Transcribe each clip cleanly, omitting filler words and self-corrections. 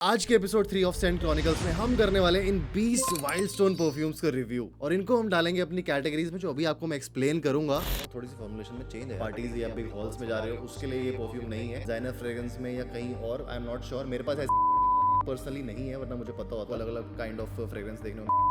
आज के episode 3 of Saint chronicles में हम करने वाले इन 20 वाइल्ड स्टोन परफ्यूम्स का रिव्यू और इनको हम डालेंगे अपनी कैटेगरीज में जो अभी आपको मैं एक्सप्लेन करूंगा। थोड़ी सी फॉर्मुलेशन में चेंज है, पार्टीज या बिग हॉल्स में जा रहे हो उसके लिए ये परफ्यूम नहीं है, डिजाइनर फ्रेग्रेंस में या कहीं और आई एम नॉट श्योर, मेरे पास ऐसी पर्सनली नहीं है, वरना मुझे पता होता अलग अलग काइंड ऑफ फ्रेग्रेंस देखने को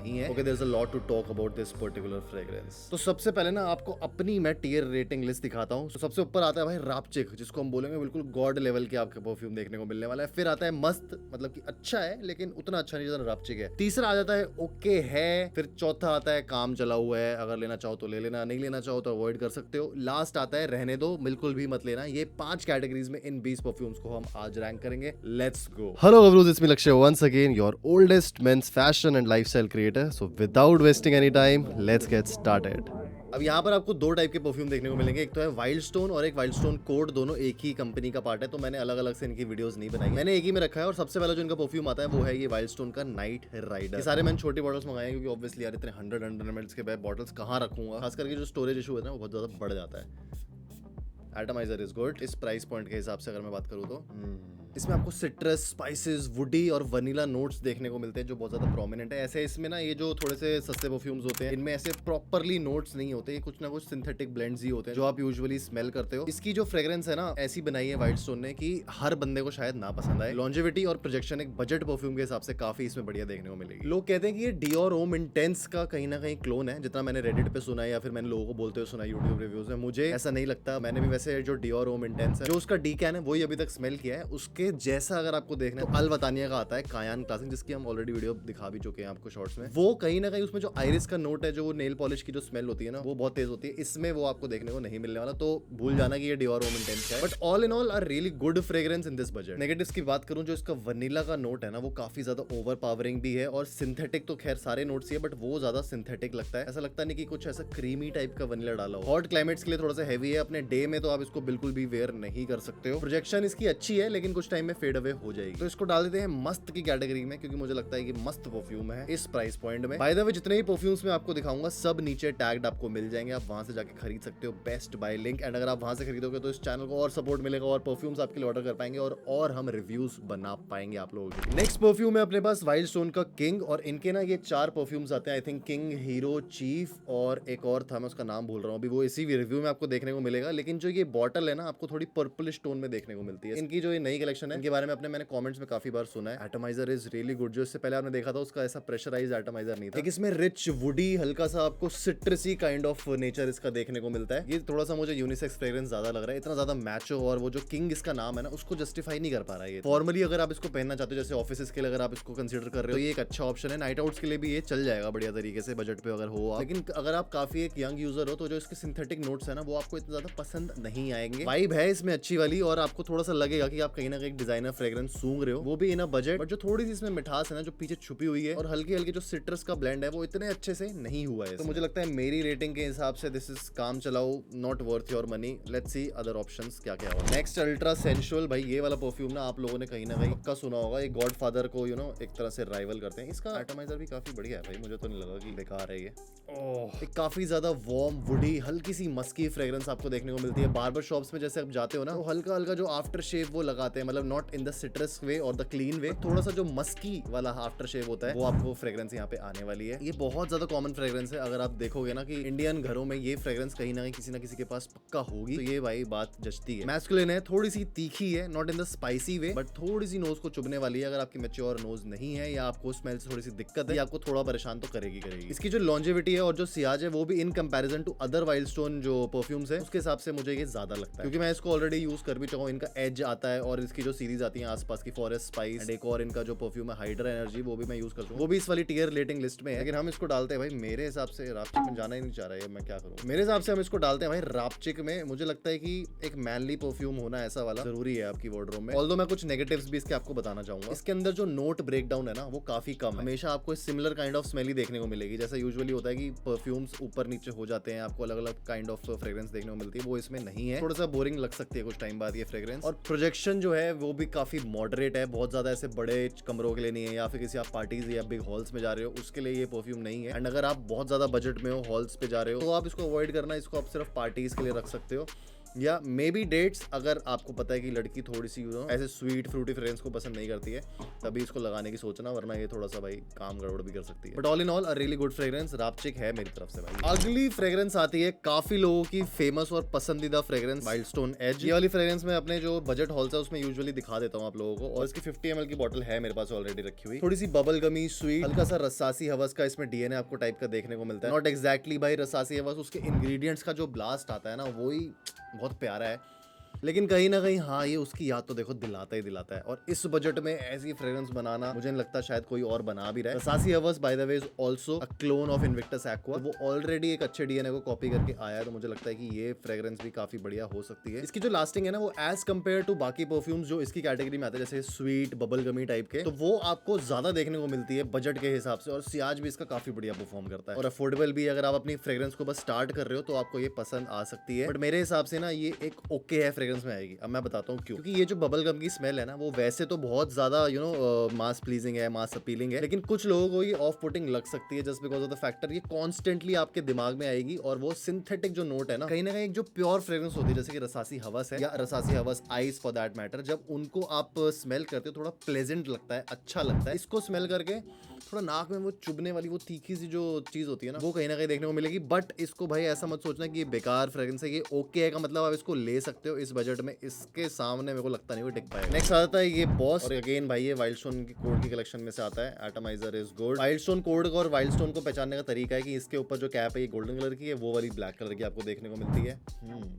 नहीं है। Okay, there is a lot to talk about this particular fragrance. तो सबसे पहले ना आपको अपनी मैं टियर रेटिंग लिस्ट दिखाता हूँ। तो सबसे ऊपर आता है भाई रापचिक, जिसको हम बोलेंगे बिल्कुल गॉड लेवल के आपके परफ्यूम देखने को मिलने वाला है। फिर आता है मस्त, मतलब कि अच्छा है लेकिन उतना अच्छा नहीं जितना रापचिक है। तीसरा आ जाता है ओके है। फिर चौथा आता है काम चला हुआ है, अगर लेना चाहो तो ले लेना, नहीं लेना चाहो तो अवॉइड कर सकते हो। लास्ट आता है रहने दो, बिल्कुल भी मत लेना। ये 5 कैटेगरीज में इन 20 परफ्यूम्स को हम आज रैंक करेंगे। Let's go. हेलो गबरूज, it's me Lakshya once again, your oldest men's fashion and lifestyle creator. So without wasting any time, let's get started. अब यहाँ पर आपको दो टाइप के परफ्यूम देखने को मिलेंगे, एक तो है वाइल्ड स्टोन और एक वाइल्ड स्टोन कोड। दोनों एक ही कंपनी का पार्ट है, तो मैंने अलग अलग से इनकी वीडियोस नहीं बनाई, मैंने एक ही में रखा है। और सबसे पहला जो इनका परफ्यूम आता है वो है ये वाइल्ड स्टोन का नाइट राइडर। ये सारे मैंने छोटी बॉटल्स मंगाए क्योंकि ऑब्वियसली यार इतने 100 ml के बॉटल्स कहाँ रखूंगा, खास करके जो स्टोरेज इशू है ना वो बहुत ज्यादा बढ़ जाता है। एटमाइजर इज गुड इस प्राइस पॉइंट के हिसाब से अगर मैं बात करूँ तो। इसमें आपको सिट्रस, स्पाइसेस, वुडी और वनीला नोट्स देखने को मिलते हैं जो बहुत ज्यादा प्रोमिनेंट है। ऐसे इसमें ना ये जो थोड़े से सस्ते परफ्यूम्स होते हैं इनमें ऐसे प्रॉपरली नोट्स नहीं होते, ये कुछ ना कुछ सिंथेटिक ब्लेंड्स ही होते हैं जो आप यूजुअली स्मेल करते हो। इसकी जो फ्रेग्रेंस है ना ऐसी बनाई है वाइल्ड स्टोन ने कि हर बंदे को शायद ना पसंद आए। लॉन्जेविटी और प्रोजेक्शन एक बजट परफ्यूम के हिसाब से काफी इसमें बढ़िया देखने को मिलेगी। लोग कहते हैं कि ये डियोर होम इंटेंस का कहीं ना कहीं क्लोन है, जितना मैंने रेडिट पे सुना है या फिर मैंने लोगों को बोलते हुए सुना यूट्यूब रिव्यूज में, मुझे ऐसा नहीं लगता। मैंने भी वैसे जो डियोर होम इंटेंस है जो उसका डीकैन है वही अभी तक स्मेल किया है। उसके जैसा अगर आपको देखना है तो अलवतानिया का आता है कायान क्लासिक, जिसकी हम ऑलरेडी वीडियो दिखा भी चुके हैं आपको शॉर्ट्स में। वो कहीं ना कहीं उसमें जो आयरिस का नोट है, जो वो नेल पॉलिश की जो स्मेल होती है ना वो बहुत तेज होती है, इसमें वो आपको देखने को नहीं मिलने वाला। तो भूल जाना कि ये डियोर होम इंटेंस है, but all in all are really good fragrance in this budget. Negatives की बात करूं, जो इसका वनीला का नोट है ना वो काफी ज्यादा ओवर पावरिंग भी है, और सिंथेटिक तो खैर सारे नोट्स ही है बट वो ज्यादा सिंथेटिक लगता है। ऐसा लगता नहीं कि कुछ ऐसा क्रीमी टाइप का वनीला डाला हो। हॉट क्लाइमेट्स के लिए थोड़ा सा हैवी है, अपने डे में तो आप इसको बिल्कुल भी वेयर नहीं कर सकते हो। प्रोजेक्शन इसकी अच्छी है लेकिन कुछ टाइम में फेड अवे हो जाएगी, तो इसको डाल देते हैं मस्त की कैटेगरी में, क्योंकि मुझे लगता है कि मस्त परफ्यूम है इस प्राइस पॉइंट में। बाय द वे जितने ही परफ्यूम्स मैं आपको दिखाऊंगा सब नीचे टैग्ड आपको मिल जाएंगे, आप वहां से जाके खरीद सकते हो, बेस्ट बाय लिंक। एंड अगर आप वहां से खरीदोगे तो इस चैनल को और सपोर्ट मिलेगा और परफ्यूम्स आपके लिए ऑर्डर कर पाएंगे और हम रिव्यूज बना पाएंगे आप लोगों के लिए। नेक्स्ट परफ्यूम है अपने पास वाइल्ड स्टोन का किंग, और इनके ना ये 4 परफ्यूम्स आते हैं, I think king, hero, chief और एक और था, मैं उसका नाम भूल रहा हूँ अभी, वो इसी रिव्यू में आपको देखने को मिलेगा। लेकिन जो ये बॉटल है ना आपको थोड़ी पर्पलिश टोन में देखने को मिलती है। इनकी जो ये नई कलेक्शन है इनके बारे में मैंने कमेंट्स में काफी बार सुना है। Atomizer is really good. जो इससे पहले आपने देखा था उसका ऐसा प्रेशराइज्ड एटमाइजर नहीं था, लेकिन इसमें रिच वुडी, हल्का सा आपको सिट्रसी काइंड ऑफ नेचर इसका देखने को मिलता है। ये थोड़ा सा मुझे यूनिसेक्स फ्रेग्रेंस ज्यादा लग रहा है, इतना ज्यादा मैचो, और वो जो किंग इसका नाम है ना उसको जस्टिफाई नहीं कर पा रहा है। फॉर्मली अगर आप इसको पहनना चाहते हो, जैसे ऑफिस के लिए अगर आप इसको कंसीडर कर रहे हो, तो ये एक अच्छा ऑप्शन है। नाइट आउट्स के लिए भी ये चल जाएगा बढ़िया तरीके से बजट पे अगर हो आप। लेकिन अगर आप काफी एक यंग यूजर हो तो जो इसके सिंथेटिक नोट्स है ना वो आपको इतना ज्यादा पसंद नहीं आएंगे। वाइब है इसमें अच्छी वाली, और आपको थोड़ा सा लगेगा कि आप कहीं ना कहीं डिजाइनर फ्रेग्रेंस सूंघ रहे हो, वो भी इन अ बजट। बट जो थोड़ी सी इसमें मिठास है ना जो पीछे छुपी हुई है, और हल्की हल्की जो सिट्रस का ब्लेंड है वो इतने अच्छे से नहीं हुआ है। तो मुझे लगता है मेरी रेटिंग के हिसाब से दिस इज काम चलाओ, not worth your money. Let's see other options क्या क्या होगा। नेक्स्ट अल्ट्रा सेंसुअल, भाई ये वाला परफ्यूम ना आप लोगों ने कहीं ना कहीं पक्का सुना होगा। ये गॉडफादर को एक तरह से राइवल करते हैं। इसका एटमाइजर भी काफी बढ़िया है भाई, मुझे तो नहीं लगा कि बेकार है ये। एक काफी ज्यादा वार्म, वुडी, हल्की सी मस्की फ्रेग्रेंस आपको देखने को मिलती है। बार्बर शॉप्स में जैसे आप जाते हो ना तो हल्का हल्का जो आफ्टर शेव वो लगाते हैं, मतलब नॉट इन द सिट्रस वे और द क्लीन वे, थोड़ा सा जो मस्की वाला आफ्टर शेव होता है वो आपको फ्रेग्रेंस यहाँ पे आने वाली है। ये बहुत ज्यादा कॉमन फ्रेग्रेंस है, अगर आप देखोगे ना कि इंडियन घरों में ये फ्रेग्रेंस कहीं ना किसी के पास पक्का होगी, तो ये भाई बात जचती है। मैस्कुलिन है, थोड़ी सी तीखी है, not in the spicy way but थोड़ी सी नोज को चुभने वाली है। अगर आपकी मैच्योर नोज नहीं है या आपको स्मेल से थोड़ी सी दिक्कत है, ये आपको थोड़ा परेशान तो करेगी। इसकी जो लॉन्जेविटी है और जो सियाज है वो भी in comparison to other Wild Stone जो परफ्यूम्स है उसके हिसाब से मुझे ये ज्यादा लगता है, क्योंकि मैं इसको ऑलरेडी यूज कर भी चुका हूँ। इनका एज आता है और इसकी जो सीरीज आती है आसपास की, फॉरेस्ट स्पाइस एंड एक और इनका जो परफ्यूम है हाइड्रा एनर्जी, वो भी मैं यूज कर चुका हूँ, वो भी इस वाली टियर रेटिंग लिस्ट में है। लेकिन हम इसको डालते हैं भाई, मेरे हिसाब से रापचिक में जाना ही नहीं चाह रहा है, मैं क्या करूँ। मेरे हिसाब से हम इसको डालते हैं भाई रापचिक में। मुझे लगता है कि एक मैनली परफ्यूम होना ऐसा वाला जरूरी है आपकी वार्डरोब में। ऑल्दो मैं कुछ नेगेटिव्स भी इसके आपको बताना चाहूंगा। इसके अंदर जो नोट ब्रेकडाउन है ना वो काफी कम है। हमेशा आपको सिमिलर काइंड ऑफ स्मेल ही देखने को मिलेगी, जैसा यूजुअली होता है कि परफ्यूम्स ऊपर नीचे हो जाते हैं, आपको अलग अलग काइंड ऑफ फ्रेग्रेंस देखने को मिलती है, वो इसमें नहीं है। थोड़ा सा बोरिंग लग सकती है कुछ टाइम बाद ये फ्रेग्रेंस। और प्रोजेक्शन जो है वो भी काफी मॉडरेट है, बहुत ज्यादा ऐसे बड़े कमरों के लिए नहीं है, या फिर किसी आप पार्टीज या बिग हॉल्स में जा रहे हो उसके लिए ये परफ्यूम नहीं है। एंड अगर आप बहुत ज्यादा बजट में हो, हॉल्स पे जा रहे हो, तो आप इसको अवॉइड करना, इसको आप सिर्फ पार्टीज के लिए रख सकते हो। या मे बी डेट्स, अगर आपको पता है कि लड़की थोड़ी सी ऐसे स्वीट फ्रूटी फ्रेग्रेंस को पसंद नहीं करती है, तभी इसको लगाने की सोचना, वरना ये थोड़ा सा भाई काम गड़बड़ भी कर सकती है। But all in all a really good fragrance, रापचिक है मेरी तरफ से भाई। अगली फ्रेग्रेंस आती है काफी लोगों की फेमस और पसंदीदा फ्रेग्रेंस, वाइल्ड स्टोन एज। ये वाली फ्रेग्रेंस मैं अपने जो बजट हॉल्स है उसमें यूजुअली दिखा देता हूँ आप लोगों को, और इसकी 50 ml की बॉटल है मेरे पास ऑलरेडी रखी हुई। थोड़ी सी बबल गमी, स्वीट, हल्का सा रसासी हवस का इसमें डीएनए आपको टाइप का देखने को मिलता है। नॉट एग्जैक्टली भाई रसासी हवस, उसके इंग्रेडिएंट्स का जो ब्लास्ट आता है ना, वो ही बहुत प्यारा है, लेकिन कहीं ना कहीं हाँ ये उसकी याद तो देखो दिलाता ही दिलाता है। और इस बजट में ऐसी फ्रेग्रेंस बनाना मुझे नहीं लगता शायद कोई और बना भी रहा है। रसासी हवस by the way is also a clone of Invictus aqua, वो ऑलरेडी एक अच्छे डीएनए को कॉपी करके आया है, तो मुझे लगता है कि ये फ्रेग्रेंस भी काफी बढ़िया हो सकती है। इसकी जो लास्टिंग है ना, वो एज कम्पेयर टू बाकी परफ्यूम्स जो इसकी कैटेगरी में आते हैं, जैसे स्वीट बबल गमी टाइप के, तो वो आपको ज्यादा देखने को मिलती है बजट के हिसाब से। और सियाज भी इसका काफी बढ़िया परफॉर्म करता है और अफोर्डेबल भी। अगर आप अपनी फ्रेग्रेंस को बस स्टार्ट कर रहे हो तो आपको ये पसंद आ सकती है, बट मेरे हिसाब से ना ये एक ओके है फ्रेग्रेंस में आएगी। अब मैं बताता हूँ क्यों। क्योंकि ये जो बबल गम की स्मेल है ना, वो वैसे तो बहुत ज्यादा मास प्लीजिंग है, मास अपीलिंग है, लेकिन कुछ लोगों को ये ऑफ पुटिंग लग सकती है just because of the factor ये कॉन्स्टेंटली आपके दिमाग में आएगी। और वो सिंथेटिक जो नोट है ना कहीं एक जो प्योर फ्रेग्रेंस होती है, जैसे कि रसासी हवस है या रसासी हवस आइस फॉर दैट मैटर, जब उनको आप स्मेल करते हो थोड़ा प्लेजेंट लगता है, अच्छा लगता है। इसको स्मेल करके थोड़ा नाक में वो चुभने वाली वो तीखी सी जो चीज होती है ना, वो कहीं ना कहीं देखने को मिलेगी। बट इसको भाई ऐसा मत सोचना कि ये बेकार फ्रेग्रेंस है, ये ओके है का मतलब आप इसको ले सकते हो इस बजट में, इसके सामने मेरे को लगता नहीं वो टिक पाएगा। नेक्स्ट आता है ये बॉस, और अगेन भाई ये वाइल्ड स्टोन की कोड की कलेक्शन में से आता है। Atomizer is good. Wild stone code और वाइल्ड स्टोन को पहचानने का तरीका है कि इसके ऊपर जो कैप है ये गोल्डन कलर की है, वो वाली ब्लैक कलर की आपको देखने को मिलती है।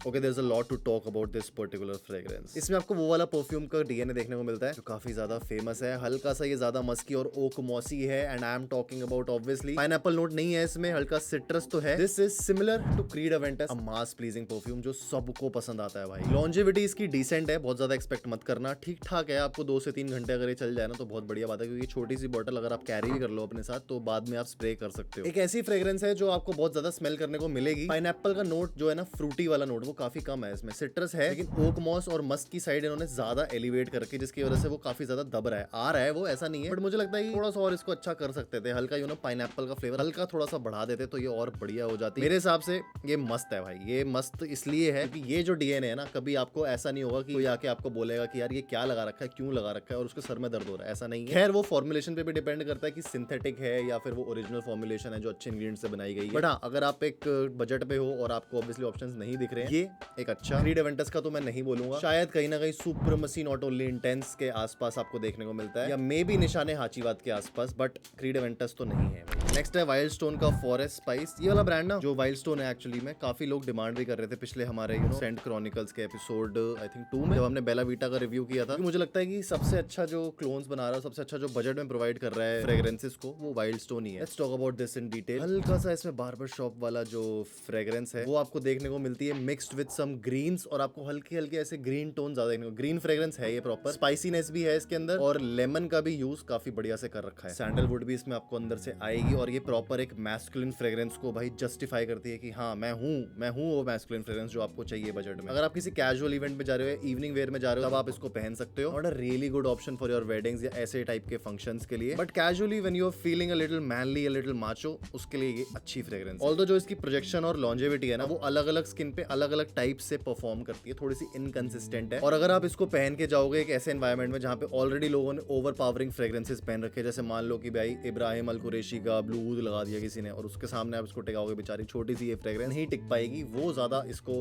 Okay, there is a lot to talk about this particular fragrance. इसमें आपको वो वाला परफ्यूम का डीएनए देखने को मिलता है जो काफी ज्यादा फेमस है। हल्का सा ये ज्यादा मस्की और ओक मॉसी है, and I am talking about obviously pineapple note नहीं है इसमें, हल्का सिट्रस तो है। This is similar to Creed Aventus, a mass pleasing perfume जो सबको पसंद आता है भाई। लॉन्जेविटी इसकी डिसेंट है, बहुत ज्यादा एक्सपेक्ट मत करना, ठीक ठाक है। आपको 2 से 3 घंटे अगर ये चल जाए ना तो बहुत बढ़िया बात है, क्योंकि छोटी सी बॉटल अगर आप कैरी भी कर लो अपने साथ तो बाद में आप स्प्रे कर सकते हो। एक ऐसी फ्रेग्रेंस है जो आपको बहुत ज्यादा स्मेल करने को मिलेगी। पाइनएप्पल का नोट जो है ना, फ्रूटी वाला नोट, वो काफी कम है इसमें। सिट्रस है, लेकिन ओक मॉस और मस्क की साइड इन्होंने ज्यादा एलिवेट करके, जिसकी वजह से वो काफी ज्यादा दब रहा है। आ रहा है वो, ऐसा नहीं है, बट मुझे लगता है कि थोड़ा सा और इसको अच्छा कर सकते थे। हल्का पाइनएप्पल का फ्लेवर हल्का थोड़ा सा बढ़ा देते तो ये और बढ़िया हो जाती। मेरे हिसाब से ये मस्त है भाई। ये मस्त इसलिए है क्योंकि ये जो डीएनए है ना, कभी आपको ऐसा नहीं होगा कि कोई आके आपको बोलेगा कि यार ये क्या लगा रखा है, क्यों लगा रखा है और उसके सर में दर्द हो रहा है, ऐसा नहीं है। खैर वो फॉर्मुलेशन पे भी डिपेंड करता है कि सिंथेटिक है या फिर वो ओरिजिनल फॉर्मुलेशन है जो अच्छे इंग्रेडिएंट्स से बनाई गई है। बट हाँ, अगर आप एक बजट पे हो और आपको ऑब्वियसली ऑप्शंस नहीं दिख रहे हैं, ये एक अच्छा क्रीड अवेंटस का तो मैं नहीं बोलूंगा। शायद कहीं ना कहीं सुप्रीमेसी नॉट ओनली इंटेंस के आसपास आपको देखने को मिलता है, या मे बी निशाने हाचीवाद के आसपास, बट क्रीड अवेंटस तो नहीं है। नेक्स्ट है वाइल्ड स्टोन का फॉरेस्ट स्पाइस। ये वाला ब्रांड ना जो वाइल्ड स्टोन है एक्चुअली में काफी लोग डिमांड भी कर रहे थे पिछले हमारे सेंट क्रॉनिकल्स के एपिसोड आई थिंक 2 में, जब हमने बेला वीटा का रिव्यू किया था। मुझे लगता है कि सबसे अच्छा जो क्लोन्स बना रहा है, सबसे अच्छा जो बजट में प्रोवाइड कर रहा है फ्रेग्रेंसेस को, वो वाइल्ड स्टोन ही है। Let's talk about this in detail. हल्का सा इसमें बार्बर शॉप वाला जो फ्रेग्रेंस है वो आपको देखने को मिलती है मिक्स्ड विद सम ग्रीन्स, और आपको हल्के हल्के ऐसे ग्रीन टोन ज्यादा देखने को। ग्रीन फ्रेग्रेंस है ये प्रॉपर, स्पाइसीनेस भी है इसके अंदर, और लेमन का भी यूज काफी बढ़िया से कर रखा है। सैंडलवुड भी इसमें आपको अंदर से आएगी, और ये प्रॉपर एक मैस्कुलिन फ्रेग्रेंस को भाई जस्टिफाई करती है कि हाँ मैं हूँ वो मैस्कुलिन फ्रेग्रेंस जो आपको चाहिए बजट में। अगर आप किसी कैजुअल इवेंट में जा रहे हो, इवनिंग वेयर में जा रहे हो, तब आप इसको पहन सकते हो। Not a really good option for your weddings या ऐसे टाइप के फंक्शंस के लिए, but casually when you are feeling a little manly, a little macho, उसके लिए ये अच्छी फ्रेग्रेंस। ऑल्दो जो इसकी प्रोजेक्शन और लॉन्जेविटी है ना, वो अलग अलग स्किन पे अलग अलग टाइप से परफॉर्म करती है, थोड़ी सी इनकंसिस्टेंट है। और अगर आप इसको पहन के जाओगे एक ऐसे एनवायरमेंट में जहाँ पे ऑलरेडी लोगों ने ओवर पावरिंग फ्रेग्रेंसेस पहन रखे, जैसे मान लो कि भाई इब्राहिम अल कुरैशी का ब्लू ऊद लगा दिया किसी ने, और उसके सामने आप इसको टिकाओगे, बेचारी छोटी सी ये फ्रेग्रेंस नहीं टिक पाएगी, वो ज्यादा इसको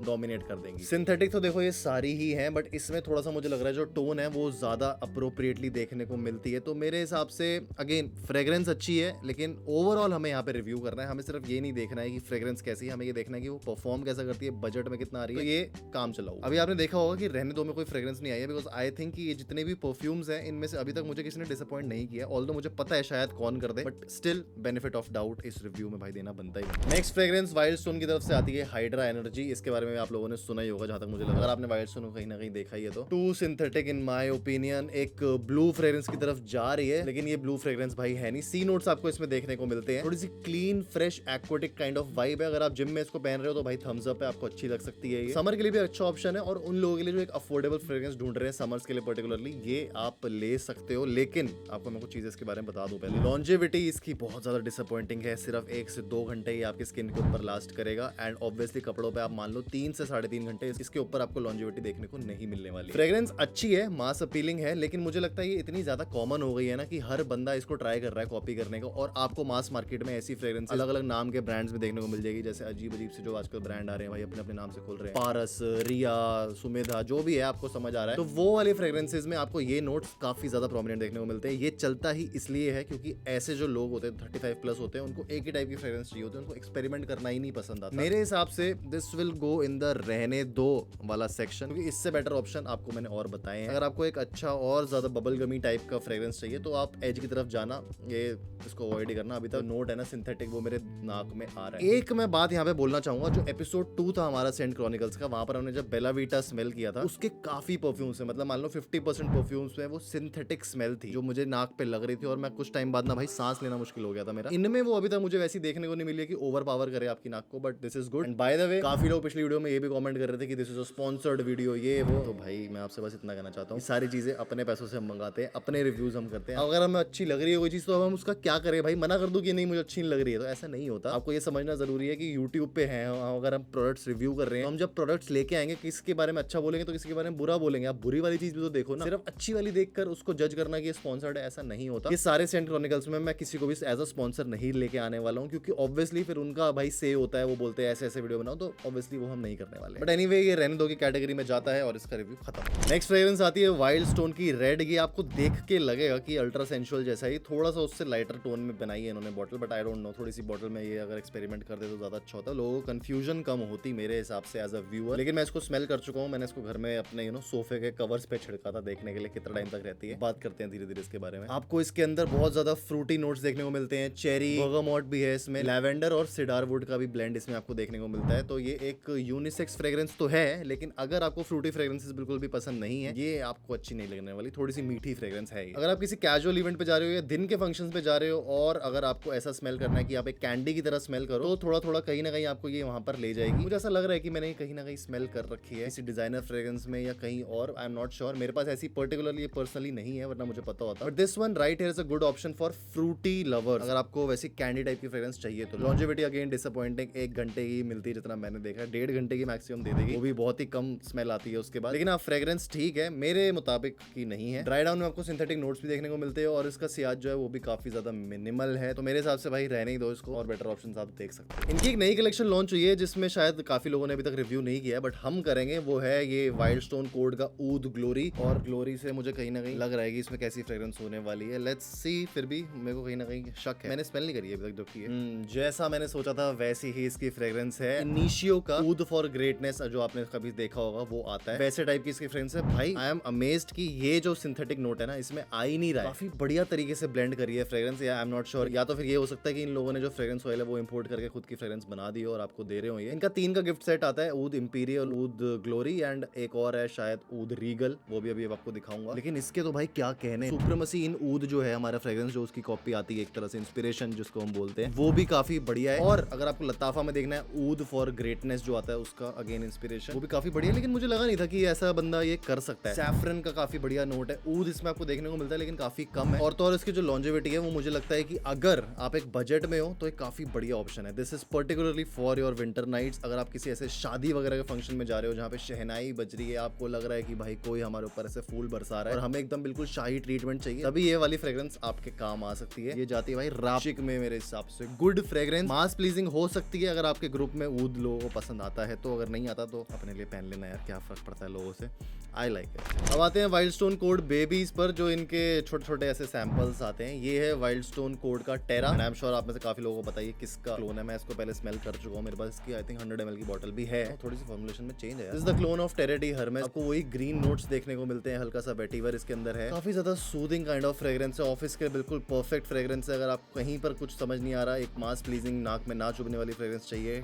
डोमिनेट कर देंगी। सिंथेटिक तो देखो ये सारी ही हैं, बट इसमें थोड़ा सा मुझे लग रहा है जो टोन है वो ज्यादा अप्रोप्रिएटली देखने को मिलती है। तो मेरे हिसाब से अगेन फ्रेग्रेंस अच्छी है, लेकिन ओवरऑल हमें यहाँ पे रिव्यू करना है। हमें सिर्फ ये नहीं देखना है कि फ्रेग्रेंस कैसी है, हमें ये देखना है कि वो परफॉर्म कैसा करती है, बजट में कितना आ रही है। तो ये काम चलाओ। अभी आपने देखा होगा कि रहने दो में कोई फ्रेग्रेंस नहीं आई है, बिकॉज आई थिंक कि ये जितने भी परफ्यूम्स हैं इनमें से अभी तक मुझे किसी ने डिसअपॉइंट नहीं किया, ऑल्दो मुझे पता है शायद कौन कर दे, but still benefit of doubt इस रिव्यू में भाई देना बनता ही। नेक्स्ट फ्रेग्रेंस वाइल्ड स्टोन की तरफ से आती है हाइड्रा एनर्जी। इसके बारे में आप लोगों ने सुना ही होगा जहां तक मुझे लगा, अगर आपने वाइल्ड स्टोन को कहीं ना कहीं देखा ही है तो। Too synthetic in my opinion, एक ब्लू फ्रेग्रेंस की तरफ जा रही है, लेकिन ये ब्लू फ्रेग्रेंस भाई है नहीं। सी नोट्स आपको इसमें देखने को मिलते हैं, थोड़ी सी clean fresh aquatic kind of vibe है। अगर आप जिम में इसको पहन रहे हो तो भाई थम्स अप है, आपको अच्छी लग सकती है। ये समर के लिए भी अच्छा ऑप्शन है, और उन लोगों के लिए जो एक अफोर्डेबल फ्रेग्रेंस ढूंढ रहे हैं समर्स के लिए पर्टिकुलरली, ये आप ले सकते हो। लेकिन आपको मैं कुछ चीजें इसके बारे में बता दूं पहले। लॉन्जेविटी इसकी बहुत ज्यादा डिसअपॉइंटिंग है, सिर्फ 1 से 2 घंटे ही आपकी स्किन के ऊपर लास्ट करेगा, एंड ऑब्वियसली कपड़ों पे आप मान लो 3 से 3.5 घंटे इसके ऊपर आपको लॉन्जेविटी देखने को नहीं मिलने वाली। फ्रेग्रेंस अच्छी है, मास अपीलिंग है, लेकिन मुझे लगता है ये इतनी ज्यादा कॉमन हो गई है ना कि हर बंदा इसको ट्राई कर रहा है कॉपी करने का, और आपको मास मार्केट में ऐसी फ्रेग्रेंस अलग अलग नाम के ब्रांड्स में देखने को मिल जाएगी। जैसे अजीब अजीब से जो आजकल ब्रांड आ रहे हैं भाई, अपने अपने नाम से खोल रहे हैं, पारस, रिया, सुमेधा, जो भी है आपको समझ आ रहा है। तो वो वाले फ्रेग्रेंसेज में आपको ये नोट्स काफी ज्यादा प्रोमिनेंट देखने को मिलते हैं। ये चलता ही इसलिए है क्योंकि ऐसे जो लोग होते हैं 35 प्लस होते हैं, उनको एक ही टाइप की फ्रेग्रेंस चाहिए होती है, उनको एक्सपेरिमेंट करना ही नहीं पसंद आता। मेरे हिसाब से this will go in the रहने दो वाला सेक्शन, क्योंकि इससे बेटर ऑप्शन आपको मैंने और बताए हैं। अगर आपको एक अच्छा और ज्यादा बबल गमी टाइप का फ्रेग्रेंस चाहिए तो आप एज की तरफ जाना, ये इसको अवॉइड ही करना। अभी तक नोट है ना सिंथेटिक, वो मेरे नाक में आ रहा है। एक मैं बात यहाँ पे बोलना चाहूंगा, जो एपिसोड 2 था हमारा सेंट क्रॉनिकल्स का, वहां पर हमने जब बेला वीटा स्मेल किया था, उसके काफी परफ्यूम्स है, मतलब मान लो 50% परफ्यूम्स में वो सिंथेटिक स्मेल थी जो मुझे नाक पे लग रही थी, और मैं कुछ टाइम बाद ना भाई सांस लेना मुश्किल हो गया था मेरा। इनमें वो अभी तक मुझे वैसी देखने को नहीं मिली है कि ओवर पावर करे आपकी नाक को, but this is good. And by the way, काफी लोग पिछली वीडियो में ये भी कमेंट कर रहे थे कि this is a sponsored video, ये वो। तो भाई मैं आपसे बस इतना कहना चाहता हूँ, सारी चीजें अपने पैसों से हम मंगाते हैं, अपने रिव्यूज हम करते हैं। अगर हमें अच्छी लग रही है कोई चीज तो हम उसका क्या करें भाई, मना कर दूं कि नहीं मुझे अच्छी नहीं लग रही है, तो ऐसा नहीं होता। आपको ये समझना जरूरी है कि यूट्यूब पे है, अगर हम प्रोडक्ट्स रिव्यू कर रहे हैं, हम जब प्रोडक्ट्स लेके आएंगे, किसके बारे में अच्छा बोलेंगे तो किसी के बारे में बुरा बोलेंगे। आप बुरी वाली चीज भी तो देखो ना, सिर्फ अच्छी वाली देखकर उसको जज करना कि स्पॉन्सर्ड है, ऐसा नहीं होता। ये सारे सेंट क्रॉनिकल्स में मैं किसी को भी एज अ स्पॉन्सर नहीं लेके आने वाला हूँ, क्योंकि ऑब्वियसली फिर उनका भाई से होता है, वो बोलते हैं ऐसे ऐसे वीडियो बनाओ, तो ऑब्वियसली वो हम नहीं करने वाले। बट एनीवे, ये रहने दो की कैटेगरी में जाता है और इसका रिव्यू खत्म। नेक्स्ट फ्रेग्रेंस आती है वाइल्ड स्टोन की रेड। ये आपको देख के लगेगा कि अल्ट्रा सेंसुअल जैसा ही, थोड़ा सा उससे लाइटर टोन में बनाई है इन्होंने bottle, but I don't know, थोड़ी सी बॉटल में ये अगर एक्सपेरिमेंट कर दे तो ज्यादा अच्छा होता है, लोगों को कंफ्यूजन कम होती मेरे हिसाब से एज अ व्यूअर। लेकिन मैं इसको स्मेल कर चुका हूँ, मैंने इसको घर में अपने सोफे के कवर्स पे छिड़का था, देखने के लिए कितना टाइम तक रहती है। बात करते हैं धीरे धीरे इसके बारे में। आपको इसके अंदर बहुत ज्यादा फ्रूटी नोट्स देखने को मिलते हैं, चेरी, बर्गामोट भी है इसमें, लैवेंडर और सिडार वुड का भी ब्लेंड इसमें आपको देखने को मिलता है। तो ये एक यूनिसेक्स फ्रेग्रेंस तो है, लेकिन अगर आपको फ्रूटी फ्रेग्रेंसेस बिल्कुल भी पसंद नहीं है, ये आपको अच्छी नहीं लगने वाली, थोड़ी सी मीठी फ्रेग्रेंस है। अगर आप किसी कैजुअल इवेंट पे जा रहे हो या दिन के फंक्शंस पे जा रहे हो, और अगर आपको ऐसा स्मेल करना है कि आप एक कैंडी की तरह स्मेल करो, तो थोड़ा थोड़ा कहीं ना कहीं आपको ये वहां पर ले जाएगी। मुझे ऐसा लग रहा है कि मैंने कहीं ना कहीं स्मेल कर रखी है किसी डिजाइनर फ्रेग्रेंस में या कहीं और, आई एम नॉट श्योर। मेरे पास ऐसी पर्टिकुलरली पर्सनली नहीं है, वरना मुझे पता होता। But this one right here is a good option for fruity lovers. अगर आपको वैसी कैंडी टाइप की फ्रेग्रेंस चाहिए तो लॉन्जेविटी अगेन डिसअपॉइंटिंग, 1 घंटे की मिलती है जितना मैंने देखा, 1.5 घंटे की मैक्सिमम दे देगी, वो भी बहुत ही कम स्मेल आती है उसके बाद। लेकिन आप फ्रेग्रेंस ठीक है, मेरे मुताबिक की नहीं है। ड्राई डाउन में आपको सिंथेटिक नोट्स भी देखने को मिलते हैं, और इसका सियाज जो है वो भी काफी ज्यादा मिनिमल है, तो मेरे हिसाब से भाई रहने ही दो इसको, और बेटर ऑप्शन आप देख सकते हैं। इनकी एक नई कलेक्शन लॉन्च हुई है जिसमें शायद काफी लोगों ने अभी तक रिव्यू नहीं किया है, बट हम करेंगे। वो है ये वाइल्ड स्टोन कोड का ऊद ग्लोरी, और ग्लोरी से मुझे कहीं ना कहीं लग रहा है कि इसमें कैसी फ्रेग्रेंस होने वाली है। Let's see. फिर भी मेरे को कहीं ना कहीं शक है, मैंने स्मेल नहीं करी है अभी तक जो की है। जैसा मैंने सोचा था वैसी ही इसकी फ्रेग्रेंस है। इनिशियो का ऊद फॉर ग्रेटनेस जो आपने कभी देखा होगा वो आता है, वैसे टाइप की इसकी फ्रेग्रेंस है। भाई आई एम अमेज्ड कि ये जो सिंथेटिक नोट है ना इसमें आ ही नहीं रहा है, काफी बढ़िया तरीके से ब्लेंड करी है फ्रेग्रेंस। या आई एम नॉट श्योर, या तो फिर ये हो सकता है कि इन लोगों ने जो फ्रेग्रेंस ऑयल है वो इंपोर्ट करके खुद की फ्रेग्रेंस बना दी और आपको दे रहे हो। ये इनका 3 का गिफ्ट सेट आता है, ऊद इंपीरियल, ऊद ग्लोरी, एंड एक और है शायद ऊद रीगल, वो भी अभी आपको दिखाऊंगा। लेकिन इसके तो भाई क्या कहने, सुप्रीमेसी इन ऊद जो है हमारा फ्रेग्रेंस, जो उसकी कॉपी आती है एक तरह से, इंस्पिरेशन जिसको हम बोलते हैं, वो भी काफी बढ़िया है। और अगर आपको लताफा में देखना है, ऊद फॉर ग्रेटनेस जो आता है उसका अगेन इंस्पिरेशन, वो भी काफी बढ़िया। लेकिन मुझे लगा नहीं था कि ऐसा बंदा ये कर सकता है। सैफरन का काफी बढ़िया नोट है, ऊद इसमें आपको देखने को मिलता है, लेकिन काफी कम है। और तो और इसकी जो लॉन्जेविटी है वो मुझे लगता है कि अगर आप एक बजट में हो तो एक काफी बढ़िया ऑप्शन है। This is particularly for your winter nights. अगर आप किसी ऐसे शादी वगैरह के फंक्शन में जा रहे हो जहाँ पे शहनाई बज रही है, आपको लग रहा है कि भाई कोई हमारे ऊपर ऐसे फूल बरसा रहा है और हमें एकदम बिल्कुल शाही ट्रीटमेंट चाहिए, तभी ये वाली फ्रेग्रेंस आपके काम आ सकती है। ये जाती है भाई राशिक में मेरे हिसाब से। गुड फ्रेग्रेंस, मास प्लीजिंग हो सकती है अगर आपके ग्रुप में ऊद लोगों को पसंद आता है तो, अगर नहीं आता तो अपने लिए पहन लेना यार, क्या फर्क पड़ता है लोगों से। I like it. अब आते हैं वाइल्ड स्टोन कोड बेबीज पर, जो इनके छोटे छोटे ऐसे सैंपल्स आते हैं। ये है वाइल्ड स्टोन कोड का टेरा, आई एम श्योर आप में से काफी लोगों को पता है किसका क्लोन है। मैं इसको पहले स्मेल कर चुका हूँ, मेरे पास इसकी आई थिंक 100 ml की बॉटल भी है, थोड़ी सी फॉर्मुलेशन में चेंज है। This is the clone of Terre d' Hermes. आपको वही ग्रीन नोट्स देखने को मिलते हैं, हल्का सा वेटिवर इसके अंदर है, काफी ज्यादा सूदिंग काइंड ऑफ फ्रेग्रेंस है, ऑफिस के बिल्कुल परफेक्ट फ्रेग्रेंस है। अगर आप कहीं पर कुछ समझ नहीं आ रहा, एक मास प्लीजिंग नाक में ना चुभने वाली फ्रेग्रेंस चाहिए,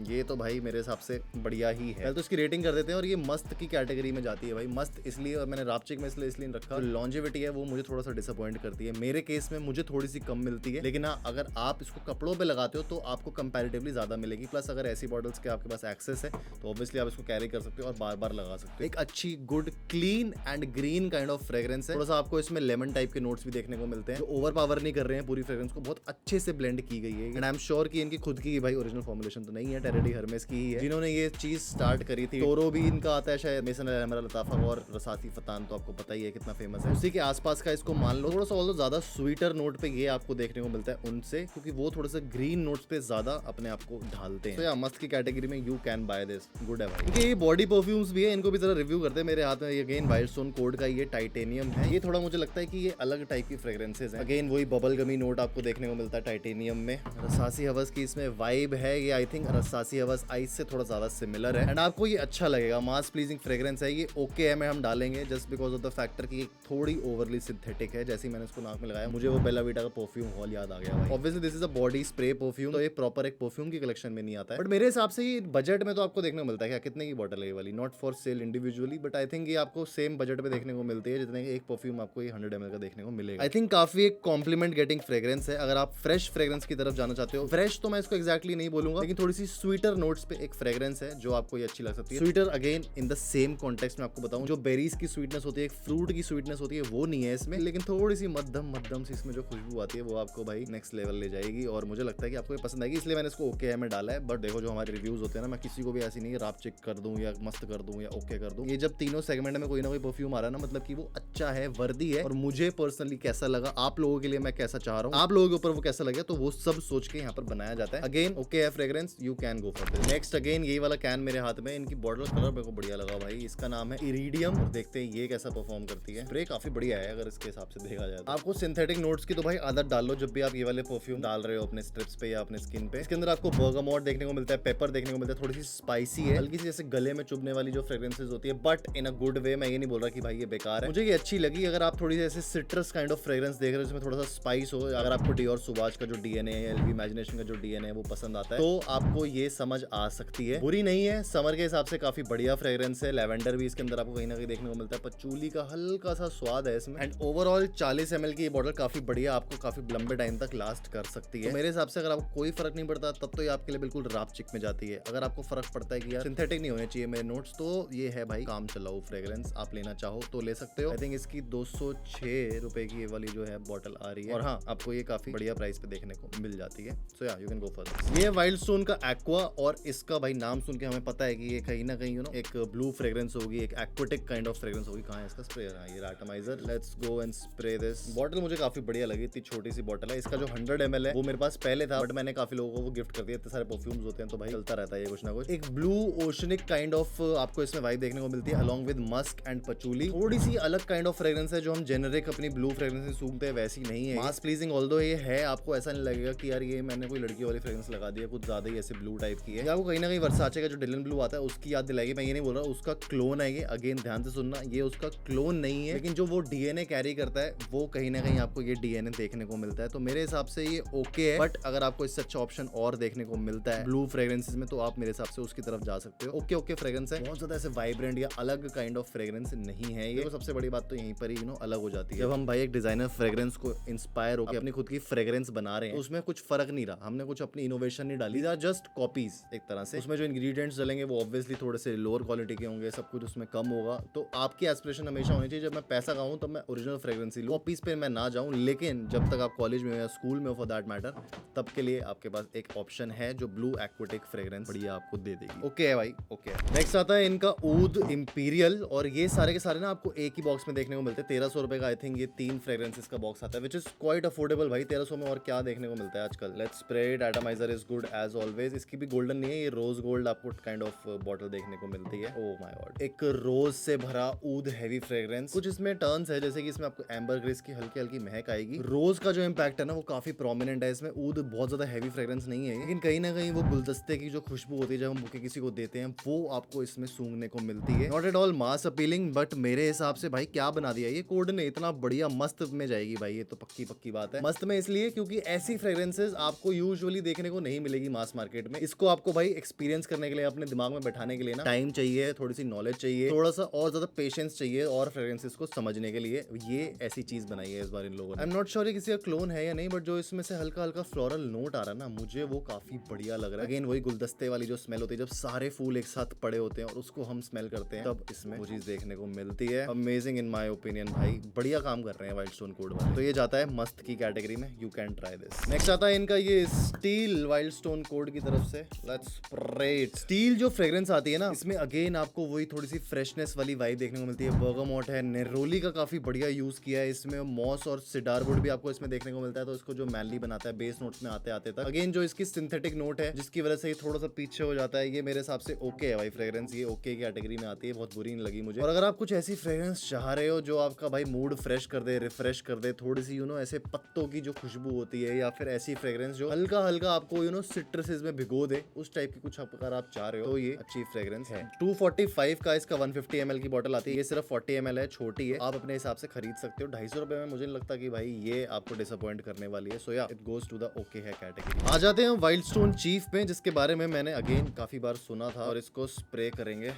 ये तो भाई मेरे हिसाब से बढ़िया ही है। पहले तो इसकी रेटिंग कर देते हैं, और ये मस्त की कैटेगरी में जाती है भाई। मस्त इसलिए, और मैंने रापचिक में इसलिए रखा, लॉन्जेविटी है वो मुझे थोड़ा सा डिसअपॉइंट करती है। मेरे केस में मुझे थोड़ी सी कम मिलती है, लेकिन हाँ अगर आप इसको कपड़ों पे लगाते हो तो आपको कंपैरेटिवली ज्यादा मिलेगी। प्लस अगर ऐसी बॉटल्स के आपके पास एक्सेस है तो ऑब्वियसली आप इसको कैरी कर सकते हो और बार बार लगा सकते हो। एक अच्छी good clean and green kind of fragrance है। थोड़ा सा आपको इसमें लेमन टाइप के नोट्स भी देखने को मिलते हैं, जो ओवर पावर नहीं कर रहे हैं पूरी फ्रेग्रेंस को, बहुत अच्छे से ब्लेंड की गई है। एंड आई एम श्योर कि इनकी खुद की भाई ओरिजिनल फॉर्मुलेशन तो नहीं है, टेरा डी हर्मेस की ही है, जिन्होंने ये चीज स्टार्ट स्टार्ट करी थी। टोरो भी इनका आता है शायद, मेसन एमरल लताफा और रसासी फतान तो आपको पता ही है कितना फेमस है, उसी के आसपास का इसको मान लो। थोड़ा सा ऑल्दो ज्यादा स्वीटर नोट पे ये आपको देखने को मिलता है उनसे, क्योंकि वो थोड़ा सा ग्रीन नोट्स पे ज्यादा अपने आप को ढालते हैं। तो या मस्त की कैटेगरी में you can by this, good है भाई। क्योंकि ये बॉडी परफ्यूम्स भी है, इनको भी जरा रिव्यू करते हैं। मेरे हाथ में अगेन वाइल्ड स्टोन कोड का ये टाइटेनियम है। ये थोड़ा मुझे लगता है कि ये अलग टाइप की फ्रेग्रेंसेज है। अगेन वही बबल गमी नोट आपको देखने को मिलता है टाइटेनियम में। रसासी हवस की इसमें वाइब है, ये आई थिंक रसासी हवस आइस से थोड़ा ज्यादा सिमिलर है एंड आपको ये अच्छा लगेगा। मास प्लीजिंग फ्रेग्रेंस है ये, ओके है, में हम डालेंगे just because of the factor कि थोड़ी ओवरली सिंथेटिक है। जैसे ही मैंने इसको नाक में लगाया मुझे वो बेला वीटा का परफ्यूम हॉल याद आ गया भाई। Obviously this is a body spray perfume, तो ये प्रॉपर एक परफ्यूम की कलेक्शन में नहीं आता है, बट मेरे हिसाब से ये बजट में तो आपको देखने को मिलता है। क्या कितने की बॉटल है ये वाली, not for sale individually, but I think ये आपको सेम बजट में देखने को मिलती है जितने एक परफ्यूम आपको ये 100 ml का देखने को मिलेगा। आई थिंक काफी एक कॉम्प्लीमेंट गेटिंग फ्रेग्रेंस है। अगर आप फ्रेश फ्रेग्रेंस की तरफ जाना चाहते हो, फ्रेश तो मैं इसको एक्जैक्टली नहीं बोलूंगा, लेकिन थोड़ी सी स्वीटर नोट्स पे एक फ्रेग्रेंस है जो आपको ये अच्छी लग सकती है। Sweeter again in the same context में आपको बताऊं, जो बेरीज की स्वीटनेस होती है, एक फ्रूट की स्वीटनेस होती है, वो नहीं है इसमें, लेकिन थोड़ी सी मध्यम सी इसमें जो खुशबू आती है वो आपको भाई नेक्स्ट लेवल ले जाएगी और मुझे लगता है कि आपको ये पसंद आएगी, इसलिए मैंने इसको ओके में डाला है। बट देखो जो हमारे रिव्यूज होते हैं ना, मैं किसी को भी ऐसी नहीं राप चेक कर दूं या मस्त कर दूं या ओके कर दूं। ये जब तीनों सेगमेंट में कोई ना कोई परफ्यूम आ रहा है ना, मतलब कि वो अच्छा है, वर्दी है, और मुझे पर्सनली कैसा लगा, आप लोगों के लिए मैं कैसा चाह रहा हूँ, आप लोगों के ऊपर वो कैसा लगे, तो वो सब सोच के यहाँ पर बनाया जाता है। अगेन ओके है fragrance, you can go for this. Next again यही वाला कैन मेरे हाथ में, इनकी बॉटल कलर मेरे को बढ़िया लगा भाई। इसका नाम है इरिडियम, देखते हैं ये कैसा परफॉर्म करती है। स्प्रे काफी बढ़िया है अगर इसके हिसाब से देखा जाए तो। आपको सिंथेटिक नोट्स की तो भाई आदत डाल लो जब भी आप ये वाले परफ्यूम डाल रहे हो अपने स्ट्रिप्स पे या अपने स्किन पे। इसके अंदर आपको बर्गामोट देखने को मिलता है, पेपर देखने को मिलता है, थोड़ी सी स्पाइसी है, हल्की सी जैसे गले में चुभने वाली जो फ्रेग्रेंसेज होती है, but in a good way. मैं ये नहीं बोल रहा कि भाई ये बेकार है, मुझे ये अच्छी लगी। अगर आप थोड़ी सी ऐसे सिट्रस काइंड ऑफ फ्रेग्रेंस देख रहे हो जिसमें थोड़ा सा स्पाइस हो, अगर आपको डियोर सुभाष का जो डीएनए है, एलवी इमेजिनेशन का जो डीएनए है वो पसंद आता है, तो आपको ये समझ आ सकती है। बुरी नहीं है, समर के हिसाब से काफी बढ़िया फ्रेग्रेंस है। लेवेंडर भी इसके अंदर आपको कहीं ना कहीं देखने को मिलता है, पचूली का हल्का सा स्वाद है इसमें। एंड ओवरऑल 40 ml की ये बॉटल काफी बढ़िया, आपको काफी लंबे टाइम तक लास्ट कर सकती है। तो मेरे हिसाब से अगर आपको कोई फर्क नहीं पड़ता तब तो ये आपके लिए बिल्कुल रापचिक में जाती है। अगर आपको फर्क पड़ता है कि यार सिंथेटिक नहीं होने चाहिए मेरे नोट्स, तो ये है भाई काम चलाओ फ्रेग्रेंस। आप लेना चाहो तो ले सकते हो। आई थिंक इसकी 206 रुपए की ये वाली जो है बॉटल आ रही है, और हाँ आपको ये काफी बढ़िया प्राइस पे देखने को मिल जाती है। सो या you can go for this. ये वाइल्ड स्टोन का एक्वा, और इसका भाई नाम सुन के हमें पता है कि ये कहीं ना कहीं एक ब्लू फ्रेग्रेंस होगी, एक एक्वाटिक काइंड ऑफ फ्रेग्रेंस होगी। कहाँ है इसका स्प्रे? ये atomizer. Let's go and spray this. Bottle मुझे काफी बढ़िया लगी, इतनी छोटी सी बॉटल है। इसका जो 100 ml है वो मेरे पास पहले था, बट मैंने काफी लोगों को वो गिफ्ट कर दिया। इतने सारे परफ्यूम्स होते हैं तो भाई चलता रहता है ये कुछ ना कुछ। एक ब्लू ओशनिक काइंड ऑफ आपको इसमें वाइब देखने को मिलती है, अलॉन्ग विद मस्क एंड पचूली। थोड़ी सी अलग काइंड ऑफ फ्रेग्रेंस है, जो हम जेनरिक अपनी ब्लू फ्रेग्रेंस से सूंघते हैं वैसी नहीं है। मास प्लीजिंग ऑल्दो ये है, आपको ऐसा नहीं लगेगा कि यार ये मैंने कोई लड़की वाली फ्रेग्रेंस लगा दी है, कुछ ज्यादा ही ऐसे ब्लू टाइप की है। आपको कहीं ना कहीं वर्साचे का जो डिलन ब्लू आता है उसकी याद दिलाएगी। मैं ये नहीं बोल रहा उसका क्लोन है ये, अगेन ध्यान से सुनना, ये उसका क्लोन नहीं है, लेकिन जो वो डीएनए कैरी करता है वो कहीं ना कहीं आपको ये डीएनए देखने को मिलता है। तो मेरे हिसाब से ये ओके है, बट अगर आपको इससे अच्छा ऑप्शन और देखने को मिलता है ब्लू फ्रेग्रेंसेस में, तो आप मेरे हिसाब से उसकी तरफ जा सकते हो। ओके फ्रेग्रेंस है, बहुत ज्यादा ऐसे वाइब्रेंट या अलग काइंड ऑफ फ्रेग्रेंस नहीं है ये। तो सबसे बड़ी बात तो यहीं पर ही अलग हो जाती है। जब हम भाई एक डिजाइनर फ्रेग्रेंस को इंस्पायर होकर अपनी खुद की फ्रेग्रेंस बना रहे हैं, तो उसमें कुछ फर्क नहीं रहा, हमने कुछ अपनी इनोवेशन नहीं डाली, जस्ट कॉपीज एक तरह से। उसमें जो इंग्रेडिएंट्स डलेंगे वो ऑब्वियसली थोड़े से लोअर क्वालिटी के होंगे, सब कुछ उसमें कम होगा। तो आपकी एस्पिरेशन हमेशा होनी चाहिए, जब मैं पैसा गाऊं तब मैं ओरिजिनल फ्रेग्रेंस ही लूं, कॉपीज पे मैं ना जाऊं। लेकिन जब तक आप कॉलेज में हो या स्कूल में हो फॉर दैट मैटर, तब के लिए आपके पास एक ऑप्शन है जो ब्लू एक्वाटिक फ्रेग्रेंस बढ़िया आपको दे देगी। ओके है भाई, ओके। नेक्स्ट आता है इनका ऊद इंपीरियल, और ये सारे के सारे ना आपको एक ही बॉक्स में देखने को मिलते हैं। 1300 रुपए का आई थिंक ये 3 फ्रेग्रेंसेस का बॉक्स आता है, विच इज क्वाइट अफोर्डेबल भाई। 1300 में और क्या देखने को मिलता है आजकल। Let's spray it, atomizer is good as always. इसकी भी गोल्डन नहीं है, ये रोज गोल्ड आपको काइंड ऑफ बॉटल देखने को मिलती है। ओह माय गॉड, एक रोज से भरा ऊद हैवी फ्रेग्रेंस। कुछ इसमें टर्न्स है, जैसे कि इसमें आपको एम्बर ग्रेस की हल्की हल्की महक आएगी। रोज का जो इम्पैक्ट है ना वो काफी प्रोमिनेंट है इसमें। ऊद बहुत ज्यादा हैवी फ्रेग्रेंस नहीं है, लेकिन कहीं ना कहीं वो गुलदस्ते की जो खुशबू होती है जब हम बुके किसी को देते हैं, वो आपको इसमें सूंघने को मिलती है। Not at all mass appealing, but मेरे हिसाब से भाई क्या बना दिया ये कोड ने, इतना बढ़िया मस्त में जाएगी भाई ये तो पक्की बात है। मस्त में इसलिए क्योंकि ऐसी फ्रेग्रेंसेस आपको यूजुअली देखने को नहीं मिलेगी मास मार्केट में। इसको आपको भाई एक्सपीरियंस करने के लिए, अपने दिमाग में बैठाने के लिए ना टाइम चाहिए, थोड़ी सी नॉलेज चाहिए, थोड़ा सा और ज्यादा पेशेंस चाहिए, और फ्रेग्रेंसेस को समझने के लिए ये ऐसी चीज बनाई है इस बार इन लोगों ने। आई एम नॉट श्योर किसी का क्लोन है या नहीं, बट जो इसमें से हल्का हल्का फ्लोरल नोट आ रहा है ना, मुझे वो काफी बढ़िया लग रहा है। अगेन वही गुलदस्ते वाली जो स्मेल होती है, जब सारे फूल एक साथ पड़े होते हैं और उसको हम स्मेल करते हैं, तब इसमें वो चीज देखने को मिलती है। अमेजिंग इन माय ओपिनियन भाई, बढ़िया काम कर रहे हैं वाइल्ड स्टोन कोड वाले। तो ये जाता है मस्त की कैटेगरी में, you can try this. Next आता है इनका ये स्टील वाइल्ड स्टोन कोड की तरफ से। Let's spray it. स्टील जो फ्रेग्रेंस फ्रेग्रेंस आती है ना, इसमें अगेन आपको वही थोड़ी सी फ्रेशनेस वाली वाइब देखने को मिलती है। बर्गामोट है, नेरोली का काफी बढ़िया यूज किया है इसमें, मॉस और सिडारवुड भी आपको इसमें देखने को मिलता है, तो इसको जो मैनली बनाता है बेस नोट्स में आते आते तक। अगेन जो इसकी सिंथेटिक नोट है जिसकी वजह से ये थोड़ा सा पीछे हो जाता है, ये मेरे हिसाब से ओके है भाई फ्रेग्रेंस, ये ओके की कैटेगरी में आती है, बहुत बुरी नहीं लगी मुझे। और अगर आप कुछ ऐसी फ्रेग्रेंस चाह रहे हो जो आपका भाई मूड फ्रेश कर दे, रिफ्रेश कर दे, थोड़ी सी ऐसे पत्तों की जो खुशबू होती है, या फिर ऐसी फ्रेग्रेंस जो हल्का हल्का आपको सिट्रसेस में भिगो दे, उस टाइप की कुछ अगर आप चाह रहे हो तो ये अच्छी फ्रेग्रेंस है। 245 का इसका 150 ml की बोतल आती है, ये सिर्फ 40 ml है, छोटी है, आप अपने हिसाब से खरीद सकते हो। 250 रुपए में मुझे नहीं लगता कि भाई ये आपको डिसअपॉइंट करने वाली है। सो या it goes to the okay है कैटेगरी। आ जाते हैं वाइल्ड स्टोन चीफ पे, जिसके बारे में मैंने अगेन काफी बार सुना था, और इसको स्प्रे करेंगे।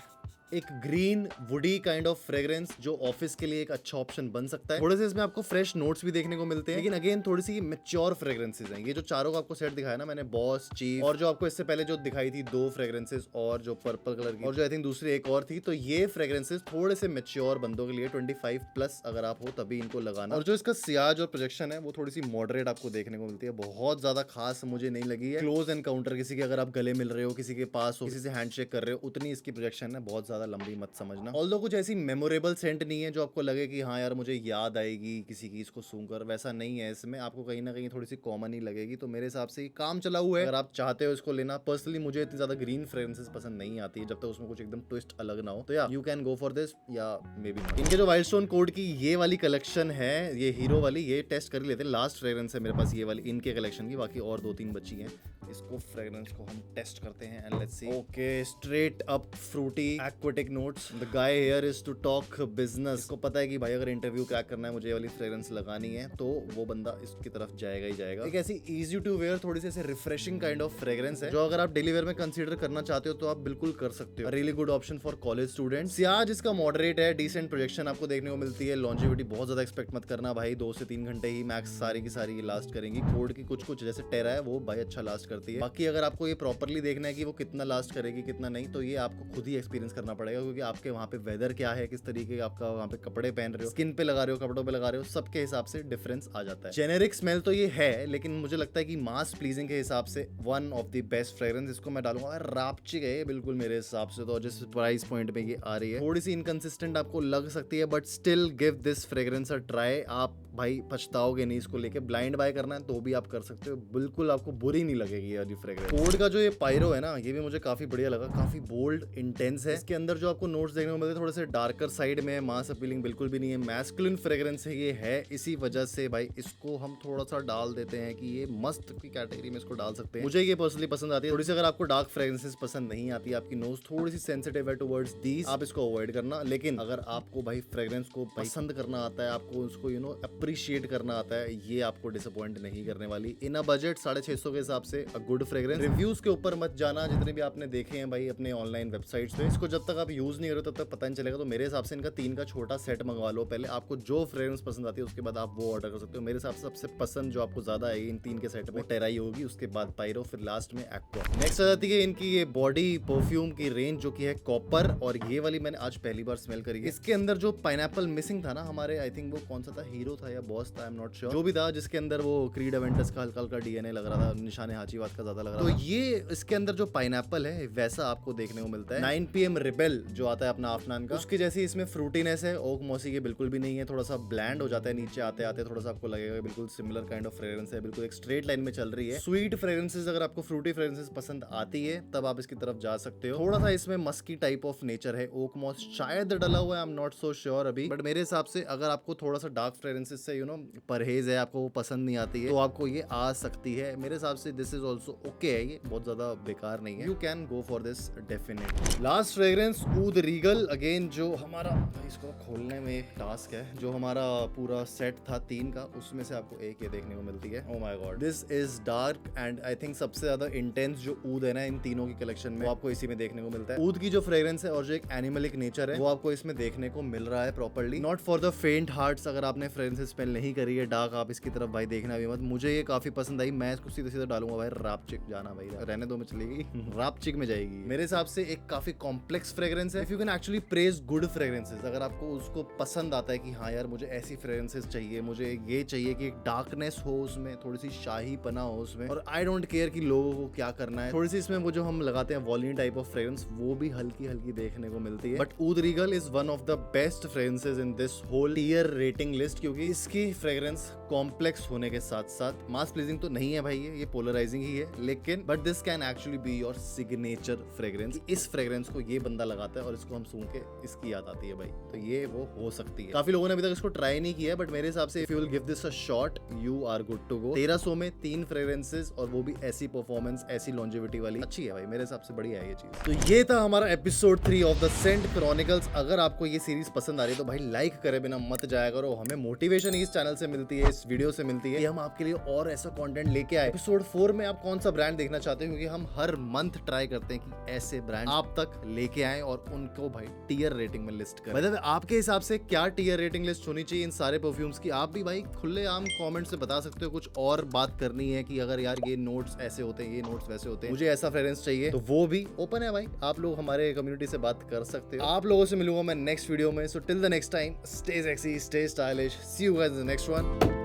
एक green woody kind of fragrance जो ऑफिस के लिए एक अच्छा ऑप्शन बन सकता है। थोड़े से इसमें आपको फ्रेश नोट्स भी देखने को मिलते हैं, लेकिन अगेन थोड़ी सी मैच्योर फ्रेग्रेंसेस हैं। ये जो चारों का आपको सेट दिखाया ना मैंने, बॉस, चीफ, और जो आपको इससे पहले जो दिखाई थी 2 फ्रेग्रेंसेस, और जो पर्पल कलर की, और जो आई थिंक दूसरी एक और थी, तो ये फ्रेग्रेंसेस थोड़े से मैच्योर बंदों के लिए 25+ अगर आप हो तभी इनको लगाना। और जो इसका सियाज और प्रोजेक्शन है वो थोड़ी सी मॉडरेट आपको देखने को मिलती है, बहुत ज्यादा खास मुझे नहीं लगी है। क्लोज एनकाउंटर किसी के अगर आप गले मिल रहे हो, किसी के पास हो, किसी से हैंडशेक कर रहे हो, उतनी इसकी प्रोजेक्शन है, बहुत ज्यादा लंबी मत समझ। ऑल्दो कुछ ऐसी मेमोरेबल सेंट नहीं है जो आपको लगे कि हाँ यार मुझे याद आएगी किसी की इसको सूंघकर, वैसा नहीं है इसमें। आपको कहीं ना कहीं थोड़ी सी कॉमन ही लगेगी, तो मेरे हिसाब से काम चला हुआ है अगर आप चाहते हो इसको लेना। पर्सनली मुझे इतनी ज्यादा ग्रीन फ्रेग्रेंसेस पसंद नहीं आती है जब तक उसमें कुछ एकदम ट्विस्ट अलग ना हो, तो या you can go for this, या मे बी। इनके जो वाइल्ड स्टोन कोड की ये वाली कलेक्शन है, ये हीरो वाली, ये टेस्ट कर लेते हैं। लास्ट फ्रेग्रेंस है मेरे पास ये वाली इनके कलेक्शन की, बाकी और 2-3 बची हैं। इसको फ्रेग्रेंस को हम टेस्ट करते हैं and let's see. Okay, straight up fruity aquatic notes. The guy here is to talk business. इसको पता है कि भाई अगर इंटरव्यू क्रैक करना है, मुझे ये वाली फ्रेग्रेंस लगानी है, तो वो बंदा इसकी तरफ जाएगा ही जाएगा। एक ऐसी इजी टू वेयर, थोड़ी सी ऐसे रिफ्रेशिंग काइंड ऑफ फ्रेग्रेंस है जो अगर आप डेली वेयर में कंसीडर करना चाहते हो तो आप बिल्कुल कर सकते हो। Really good option for college students. Ciaz इसका मॉडरेट है, डिसेंट प्रोजेक्शन आपको देखने को मिलती है। लॉन्जेविटी बहुत ज्यादा एक्सपेक्ट मत करना भाई, 2 से 3 घंटे ही मैक्स सारी की सारी लास्ट करेंगी। कोड की कुछ जैसे टेरा है वो भाई अच्छा लास्ट करती है। बाकी अगर आपको ये प्रॉपर्ली देखना है कि वो कितना लास्ट करेगी कितना नहीं, तो ये आपको खुद ही एक्सपीरियंस करना पड़ेगा, क्योंकि आपके वहाँ पे वेदर क्या है, किस तरीके का आपका वहाँ पे कपड़े पहन रहे हो, स्किन पे लगा रहे हो, कपड़ों पे लगा रहे हो, सबके हिसाब से डिफरेंस आ जाता है। जेनेरिक स्मेल तो ये है, लेकिन मुझे लगता है कि मास प्लीजिंग के हिसाब से one of the best fragrance. इसको मैं डालूंगा रापचिक है बिल्कुल मेरे हिसाब से, तो जिस प्राइस पॉइंट पे ये आ रही है थोड़ी सी इनकंसिस्टेंट आपको लग सकती है, but still give this fragrance a try. आप भाई पछताओगे नहीं इसको लेके। ब्लाइंड बाय करना है तो भी आप कर सकते हो, बिल्कुल आपको बुरी नहीं लगेगी ये फ्रेग्रेंस। कोड का जो ये पायरो है ना, ये भी मुझे काफी बढ़िया लगा, काफी बोल्ड इंटेंस है। इसके अंदर जो आपको नोट्स देखने को मिलते हैं थोड़े से डार्कर साइड में, मास अपीलिंग बिल्कुल भी नहीं है, मैस्कुलिन फ्रेग्रेंस है ये है। इसी वजह से भाई इसको हम थोड़ा सा डाल देते हैं कि ये मस्त की कैटेगरी में इसको डाल सकते हैं। मुझे ये पर्सनली पसंद आती है। थोड़ी सी अगर आपको डार्क फ्रेग्रेंसेस पसंद नहीं आती, आपकी नोज थोड़ी सी सेंसिटिव है टुवर्ड्स दीस, आप इसको अवॉइड करना। लेकिन अगर आपको भाई फ्रेग्रेंस को पसंद करना आता है, आपको उसको अप्रिशिएट करना आता है, ये आपको डिसअपॉइंट नहीं करने वाली। इन अ बजट 650 के हिसाब से अ गुड फ्रेग्रेंस। रिव्यूज के ऊपर मत जाना, जितने भी आपने देखे हैं भाई अपने ऑनलाइन वेबसाइट्स पे, इसको जब तक आप यूज नहीं करो तब तक पता नहीं चलेगा। तो मेरे हिसाब से इनका 3 का छोटा सेट मंगवा लो पहले, आपको जो फ्रेग्रेंस पसंद आती है उसके बाद आप वो ऑर्डर कर सकते हो। मेरे हिसाब से सबसे पसंद जो आपको ज्यादा आएगी इन 3 के सेट में, टेराई होगी, उसके बाद पायरो, फिर लास्ट में एक्वा। नेक्स्ट आ जाती है इनकी ये बॉडी परफ्यूम की रेंज जो की है कॉपर, और ये वाली मैंने आज पहली बार स्मेल करी है। इसके अंदर जो पाइनएप्पल मिसिंग था ना हमारे, आई थिंक वो कौन सा था, हीरो था या बॉस था, आई एम नॉट श्योर, जो भी था, जिसके अंदर वो क्रीड एवेंटस का हल्का हल्का डीएनए लग रहा था, निशाने हाचीवाद का ज्यादा लग रहा था। तो ये इसके अंदर जो पाइनएप्पल है वैसा आपको देखने को मिलता है। 9 PM रिबेल जो आता है अपना आफ्नान का, उसकी जैसी इसमें फ्रूटीनेस है। ओक मॉसी के बिल्कुल भी नहीं है, थोड़ा सा ब्लैंड हो जाता है नीचे आते आते, थोड़ा सा आपको लगेगा बिल्कुल सिमिलर काइंड ऑफ फ्रेग्रेंस है, बिल्कुल एक स्ट्रेट लाइन में चल रही है। स्वीट फ्रेग्रेंसेस, अगर आपको फ्रूटी फ्रेग्रेंसेस पसंद आती है तब आप इसकी तरफ जा सकते हो। थोड़ा सा इसमें मस्की टाइप ऑफ नेचर है, ओक मॉस शायद डला हुआ है, I am not so sure अभी, बट मेरे हिसाब से अगर आपको थोड़ा सा डार्क फ्रेग्रेंसेस से परहेज है, आपको वो पसंद नहीं आती है, तो आपको ये आ सकती है। मेरे हिसाब से दिस इज ऑल्सो ओके है, ये बहुत ज्यादा बेकार नहीं है, you can go for this definitely. Last fragrance Oud Regal, again जो हमारा, इसको खोलने में एक टास्क है, जो हमारा पूरा सेट था 3 का, उसमें से आपको एक ये देखने को मिलती है। Oh my God, this is dark and I think सबसे ज्यादा इंटेंस जो ऊद है ना इन तीनों की कलेक्शन में, वो आपको इसी में देखने को मिलता है। ऊद की जो फ्रेग्रेंस है और जो एक एनिमलिक नेचर है वो आपको इसमें देखने को मिल रहा है प्रॉपर्ली। नॉट फॉर द फेंट हार्ट्स, अगर आपने फ्रेग्रेंसेस स्मेल नहीं करी है डार्क, आप इसकी तरफ भाई देखना भी मत। मुझे ये काफी पसंद आई, मैं इसको सीधा सीधा डालूंगा भाई रापचिक। जाना भाई रहने दो, में चलेगी रापचिक में जाएगी। मेरे हिसाब से एक काफी कॉम्प्लेक्स फ्रेग्रेंस है, if you can actually praise good fragrances, अगर आपको उसको पसंद आता है कि हाँ यार मुझे ऐसी फ्रेग्रेंसेस चाहिए, मुझे ये चाहिए कि एक डार्कनेस हो उसमें, थोड़ी सी शाही पना हो उसमें, और आई डोंट केयर कि लोगों को क्या करना है, थोड़ी सी इसमें वो जो हम लगाते हैं वॉलिन टाइप ऑफ फ्रेग्रेंस वो भी हल्की हल्की देखने को मिलती है। But Oud Regal is one of the best fragrances in this whole tier rating list, क्योंकि इसकी फ्रेग्रेंस कॉम्प्लेक्स होने के साथ साथ मास प्लीजिंग तो नहीं है भाई, ये पोलराइजिंग ही है, लेकिन but this can actually be your signature fragrance. इस फ्रेग्रेंस को ये बंदा लगाता है और इसको हम सूंघ के इसकी याद आती है भाई, तो ये वो हो सकती है। काफी लोगों ने अभी तक इसको ट्राई नहीं किया, बट मेरे हिसाब से if you will give this a shot you are good to go. 1300 में 3 फ्रेग्रेंसेस और वो भी ऐसी परफॉर्मेंस, ऐसी लॉन्जेविटी वाली, अच्छी है भाई, मेरे हिसाब से बढ़िया है ये चीज। तो ये था हमारा episode 3 of the Scent Chronicles. अगर आपको ये सीरीज पसंद आ रही है तो भाई लाइक करे बिना मत जाया करो, हमें मोटिवेशन इस चैनल से मिलती है, इस वीडियो से मिलती है कि हम आपके लिए और ऐसा कंटेंट लेके आए। एपिसोड 4 में आप कौन सा ब्रांड देखना चाहते हो, क्योंकि हम हर मंथ ट्राई करते हैं कि ऐसे ब्रांड आप तक लेके आए और उनको भाई टियर रेटिंग में लिस्ट करें। मतलब आपके हिसाब से क्या टियर रेटिंग लिस्ट होनी चाहिए इन सारे परफ्यूम्स की, आप भी भाई खुले आम कमेंट से बता सकते हो। कुछ और बात करनी है कि अगर यार ये नोट्स ऐसे होते हैं, ये नोट्स वैसे होते हैं, मुझे ऐसा फ्रेग्रेंस चाहिए, तो वो भी ओपन है भाई, आप लोग हमारे कम्युनिटी से बात कर सकते हो। आप लोगों से मिलूंगा मैं नेक्स्ट वीडियो में, so till the next time stay sexy, stay stylish, see you guys in the next one.